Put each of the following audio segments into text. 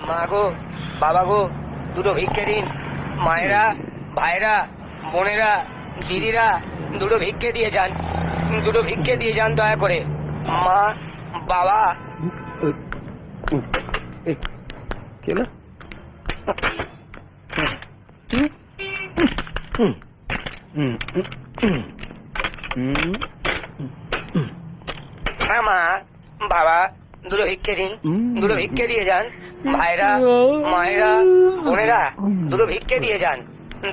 মা গো, বাবা গো, দুটো ভিক্ষে দিন। মায়েরা, ভাইরা, বোনেরা, দিদিরা, দুটো ভিক্ষে দিয়ে যান, দুটো ভিক্ষে দিয়ে যান দয়া করে। মা, বাবা। কেন? হ্যাঁ মা, বাবা, দুটো ভিক্ষে দিন, দুটো ভিক্ষে দিয়ে যান। ভাইরা, মায়েরা, বোনেরা, দুটো ভিক্ষে দিয়ে যান।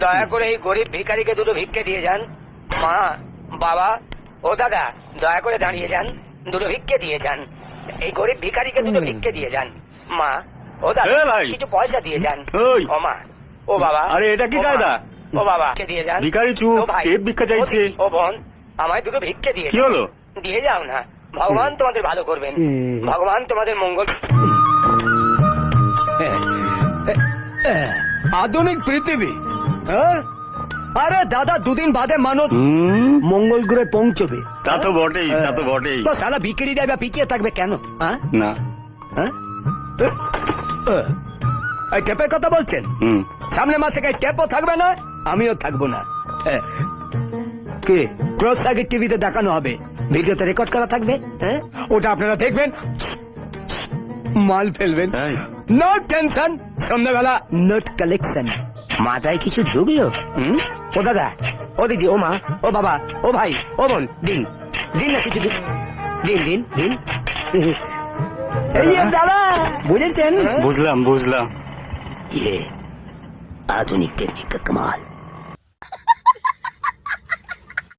দয়া করে এই গরিব ভিখারিকে দুটো ভিক্ষে দিয়ে যান। মা, বাবা, ও দাদা, দয়া করে দাঁড়িয়ে যান, দুটো ভিক্ষে দিয়ে যান। এই গরিব ভিখারিকে দুটো ভিক্ষে দিয়ে যান। মা, ও দাদা, কিছু পয়সা দিয়ে যান। ও মা, ও বাবা। আরে এটা কি কায়দা? ও বাবা, দিয়ে যান। ভিখারি চুপ, ও ভাই, টেপ ভিক্ষা চাইছে। ও বোন, আমায় দুটো ভিক্ষে দিয়ে কি হলো? দিয়ে যাও না। ভগবান তোমাদের ভালো করবেন, ভগবান তোমাদের মঙ্গল। আধুনিক পৃথিবী, হ্যাঁ? আরে দাদা, দুদিন বাদে মানুষ মঙ্গল গ্রহে পৌঁছবে। তা তো বটেই, তা তো বটেই। তো সালা ভিখারি যাবে পিছিয়ে থাকবে কেন? হ্যাঁ না, হ্যাঁ? এই টেপের কথা বলছেন? সামনে মাস থেকে টেপও থাকবে না, আমিও থাকবো না। কি ক্রস সার্কিট টিভিতে দেখানো হবে, ভিডিওতে রেকর্ড করা থাকবে। হ্যাঁ, ওটা আপনারা দেখবেন, মাল ফেলবেন। নো টেনশন, সন্ধ্যাবেলা নোট কালেকশন। মাথায় কিছু ঢুকলো? ও দাদা, ও দিদি, ও মা, ও বাবা, ও ভাই, ও বোন, দিন দিন না কিছু দিন, দিন দিন দিন। এই দাদা, বুঝেছেন? বুঝলাম বুঝলাম। ये आधुनिक टेक्निक का कमाल।